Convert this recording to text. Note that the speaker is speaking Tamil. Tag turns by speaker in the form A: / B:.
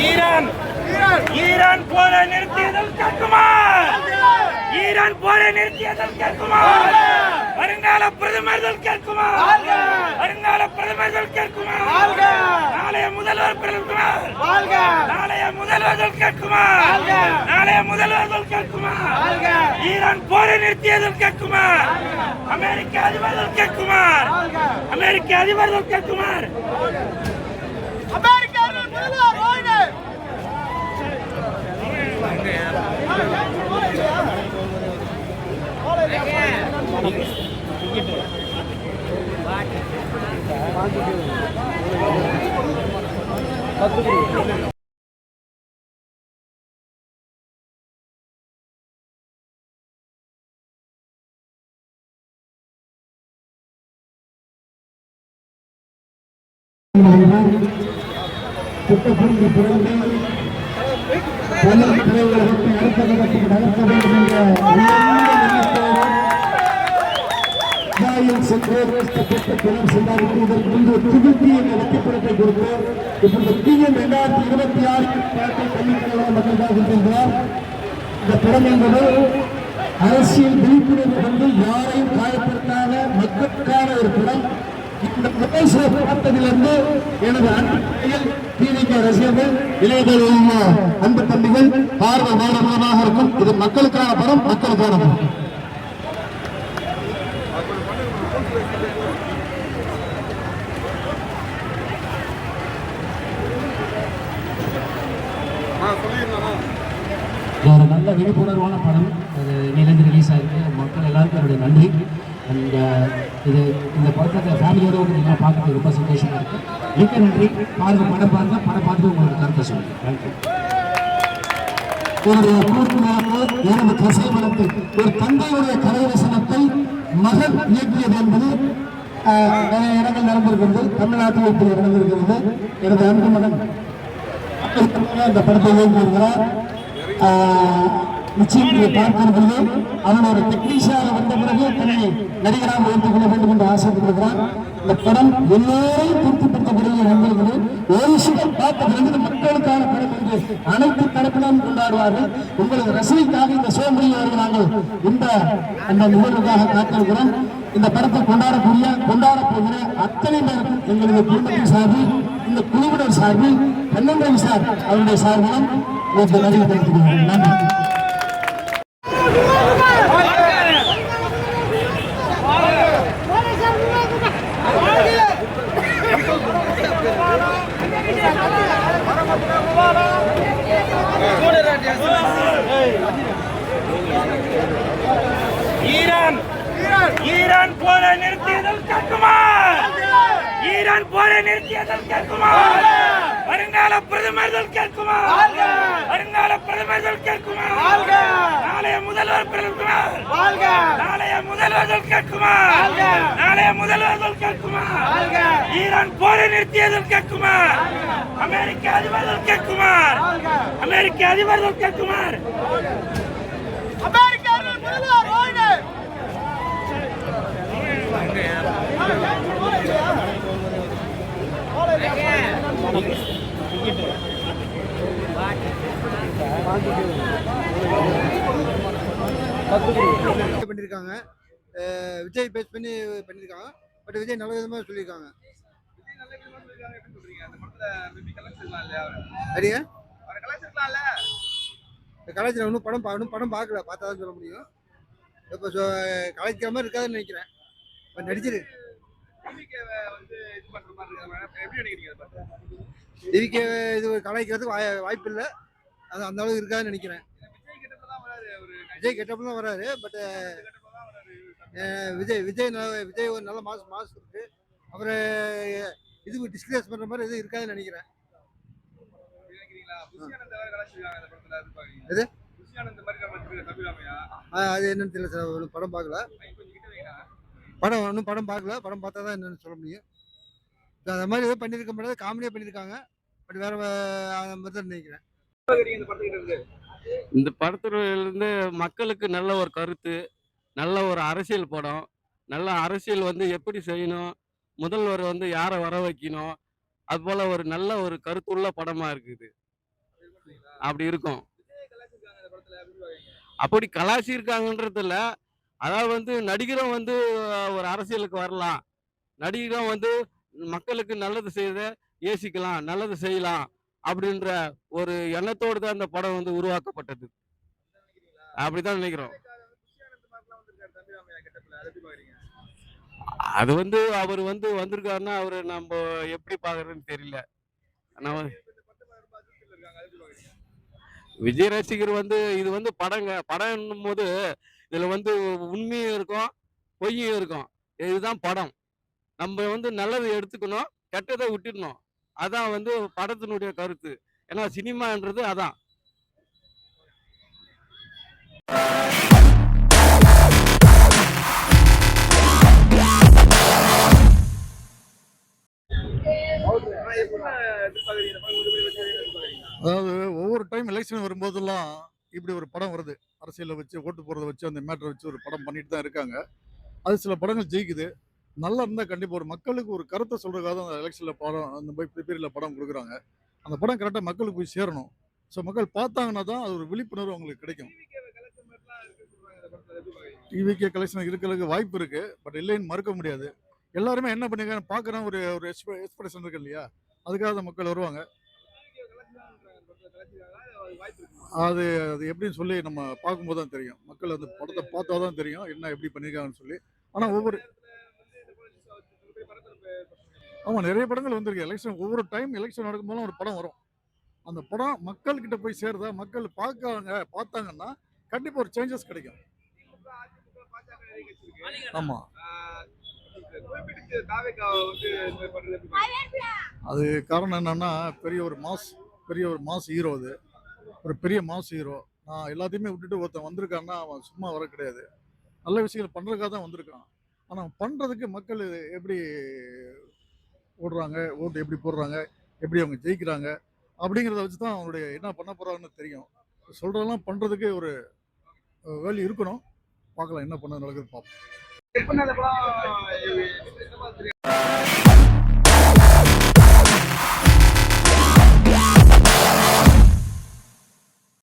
A: ஈரான் ஈரான் போரை நிறுத்தியதில் கேட்குமா? ஈரான் போரை நிறுத்தியதில் கேட்குமா? வருங்கால பிரதமர்கள் கேட்குமா? வருங்கால பிரதமர்கள் கேட்குமா? நாளைய முதல்வர் பிரதமர் நாளைய முதல்வர்கள் கேட்குமா? நாளைய முதல்வர்கள் கேட்குமா? ஈரான் போரை நிறுத்தியதில் கேட்குமா? அமெரிக்க அதிபர்கள் கேட்குமா? அமெரிக்க அதிபர்கள் கேட்குமா?
B: திட்டத்திற்கு பிறகு தமிழ் திரையுலகத்தை அடுத்த கட்டத்துக்கு நடத்த வேண்டும் என்ற சென்று கஷ்டப்பட்ட பிணம் சென்றார்கள். இதற்கு முன்பு துவக்கி என்ற வெற்றிப்படத்தை கொடுத்து இப்பொழுது TN 2026 பள்ளிக்கழக மக்களுக்காக சென்றார். இந்த படம் என்பது அரசியல் விழிப்புணர்வு கொண்டு யாரையும் காயப்படுத்தாத மக்களுக்கான ஒரு படம். இந்த பிரதேச பார்த்ததிலிருந்து எனது அன்புகள் TVK ரசிகர்கள் இளைஞர்கள் அன்பு தம்பிகள் பார்வை மாணவர்களாக இருக்கும். இது மக்களுக்கான படம், மக்களுக்கான படம். ஒரு நல்ல விழிப்புணர்வான படம். அது இன்னிலிருந்து ரிலீஸ் ஆகிருக்கு. மக்கள் எல்லாருக்கும் என்னுடைய நன்றி. அண்ட் இந்த படத்தை ஃபேமிலியோடு வந்து நீங்கள் பார்க்கறது ரொம்ப சந்தோஷமாக இருக்குது. மிக்க நன்றி. படம் பார்த்துட்டு உங்களுக்கு கருத்தை சொல்லுங்கள். தேங்க்யூ. என்னுடைய கூட்டுமாக எனது கசை வளத்தில் ஒரு தந்தையுடைய கலை வசனத்தை மகன் இயக்கியது என்பது நிறைய இடங்கள் நடந்திருக்கிறது. தமிழ்நாட்டில் இப்படி நடந்திருக்கிறது. எனது அன்பு மகன் அந்த படத்தை இயக்கியிருக்கிறார். நிச்சயம் பார்க்கிறது. அவன் ஒரு டெக்னீஷியனாக வந்த பிறகு தன்னை நடிகராக உயர்த்திக் கொள்ள வேண்டும் என்று ஆசைப்படுகிறார். இந்த படம் எல்லோரையும் திருப்திப்படுத்தக்கூடிய நண்பர்களே, ஒரு சிலர் பார்த்த பிறகு மக்களுக்கான படம் என்று அனைத்து தரப்பிலும் கொண்டாடுவார்கள். உங்களது ரசனைக்காக இந்த சோம்பரியாக நாங்கள் அந்த நிகழ்வுக்காக காத்திருக்கிறோம். இந்த படத்தை கொண்டாட போகிற அத்தனை பேருக்கும் எங்களது குடும்பத்தின் சார்பில், இந்த குழுவினர் சார்பில், கண்ணன் சார் அவருடைய சார்பிலும் நன்றி தெரிவித்துக் நன்றி.
A: ஈரான் போரை நிறுத்தியதில் கேட்குமா? ஈரான் போரை நிறுத்தியதில் கேட்குமா? வருங்கால பிரதமர்கள் கேட்குமா? வருங்கால பிரதமர்கள் கேட்குமா? நாளைய முதல்வர் பிரதமர் நாளைய முதல்வர்கள் கேட்குமா? நாளைய முதல்வர்கள் கேட்குமா? ஈரான் போரை நிறுத்தியதில் கேட்குமா? அமெரிக்க அதிபர்கள் கேட்குமா? அமெரிக்க அதிபர்கள் கேட்குமா?
C: பண்ணிருக்காங்க. விஜய் பேஸ் பண்ணி பண்ணிருக்காங்க. பட் விஜய் நல்ல விதமா சொல்லியிருக்காங்க. கலாச்சாரம் ஒன்றும் படம் பார்க்கல, பார்த்தா தான் சொல்ல முடியும். இப்போ கலாய்க்கிற மாதிரி இருக்காதுன்னு நினைக்கிறேன். நடிச்சிரு டிவிக்கு இது கலாய்க்கிறதுக்கு வாய்ப்பு இல்லை. அது அந்த அளவுக்கு இருக்காதுன்னு நினைக்கிறேன். விஜய் கெட்டப்ப தான் வராரு. பட் விஜய் ஒரு நல்ல மாஸ் இருக்கு. அவரை இது டிஸ்கிரேஸ் பண்ற மாதிரி எதுவும் இருக்காதுன்னு நினைக்கிறேன். அது என்னன்னு தெரியல சார். படம் பார்க்கல. படம் பார்க்கல. படம் பார்த்தா தான் என்னன்னு சொல்ல முடியும். அந்த மாதிரி எதுவும் பண்ணியிருக்க முடியாது. காமெடியாக பண்ணியிருக்காங்க. பட் வேற மாதிரி நினைக்கிறேன்.
D: இந்த படத்துல இருந்து மக்களுக்கு நல்ல ஒரு கருத்து, நல்ல ஒரு அரசியல் படம். நல்ல அரசியல் வந்து எப்படி செய்யணும், முதல்வர் வந்து யாரை வர வைக்கணும், அது போல ஒரு நல்ல ஒரு கருத்துள்ள படமா இருக்குது. அப்படி இருக்கும். அப்படி கலாச்சிருக்காங்கன்றதுல அதாவது வந்து நடிகரும் வந்து ஒரு அரசியலுக்கு வரலாம், நடிகரும் வந்து மக்களுக்கு நல்லது செய்த யோசிக்கலாம், நல்லது செய்யலாம் அப்படின்ற ஒரு எண்ணத்தோடு தான் இந்த படம் வந்து உருவாக்கப்பட்டது. அப்படிதான் நினைக்கிறோம். அது வந்து அவர் வந்து வந்திருக்காருன்னா அவரு நம்ம எப்படி பாக்குறதுன்னு தெரியல. ஆனா விஜய் ரசிகர் வந்து இது வந்து படங்க. படம்ன்னும் போது இதுல வந்து உண்மையும் இருக்கும், பொய்யும் இருக்கும். இதுதான் படம். நம்ம வந்து நல்லதை எடுத்துக்கணும், கெட்டதை விட்டுடணும். அதான் வந்து படத்தினுடைய கருத்து. ஏன்னா சினிமான்றது அதான்.
E: அதாவது ஒவ்வொரு டைம் எலெக்ஷன் வரும்போதெல்லாம் இப்படி ஒரு படம் வருது. அரசியலை வச்சு ஓட்டு போடுறத வச்சு அந்த மேட்டரை வச்சு ஒரு படம் பண்ணிட்டு தான் இருக்காங்க. அது சில படங்கள் ஜெயிக்குது. நல்லா இருந்தால் கண்டிப்பாக ஒரு மக்களுக்கு ஒரு கருத்தை சொல்றதுக்காக தான் அந்த எலெக்ஷனில் படம் அந்த பீரியடில் படம் கொடுக்குறாங்க. அந்த படம் கரெக்டாக மக்களுக்கு போய் சேரணும். ஸோ மக்கள் பார்த்தாங்கன்னா தான் அது ஒரு விழிப்புணர்வு அவங்களுக்கு கிடைக்கும். டிவிகே கலெக்ஷன் இருக்கிறதுக்கு வாய்ப்பு இருக்கு, பட் இல்லைன்னு மறுக்க முடியாது. எல்லாருமே என்ன பண்ணிருக்காங்க பார்க்குறோம், ஒரு ஒரு எக்ஸ்பிரஷன் இருக்கு இல்லையா, அதுக்காக தான் மக்கள் வருவாங்க. அது அது எப்படின்னு சொல்லி நம்ம பார்க்கும்போது தான் தெரியும். மக்கள் அந்த படத்தை பார்த்தா தான் தெரியும் என்ன எப்படி பண்ணியிருக்காங்கன்னு சொல்லி. ஆனால் ஒவ்வொரு ஆமாம் நிறைய படங்கள் வந்திருக்கு. எலெக்ஷன் ஒவ்வொரு டைம் எலெக்ஷன் நடக்கும்போதும் ஒரு படம் வரும். அந்த படம் மக்கள்கிட்ட போய் சேருதா, மக்கள் பார்த்தாங்கன்னா கண்டிப்பாக ஒரு சேஞ்சஸ் கிடைக்கும். ஆமாம், அது காரணம் என்னன்னா பெரிய ஒரு மாஸ் ஹீரோ. அது ஒரு பெரிய மாஸ் ஹீரோ. நான் எல்லாத்தையுமே விட்டுட்டு ஒருத்தன் வந்திருக்கான்னா அவன் சும்மா வர கிடையாது. நல்ல விஷயங்கள் பண்ணுறதுக்காக தான் வந்திருக்கான். ஆனால் பண்ணுறதுக்கு மக்கள் எப்படி ஓடுறாங்க, ஓட்டு எப்படி போடுறாங்க, எப்படி அவங்க ஜெயிக்கிறாங்க அப்படிங்கிறத வச்சு தான் அவங்களுடைய என்ன பண்ண போகிறாங்கன்னு தெரியும். சொல்கிறதெல்லாம் பண்ணுறதுக்கு ஒரு வேல்யூ இருக்கணும். பார்க்கலாம் என்ன பண்ண நடக்குது பார்ப்போம்.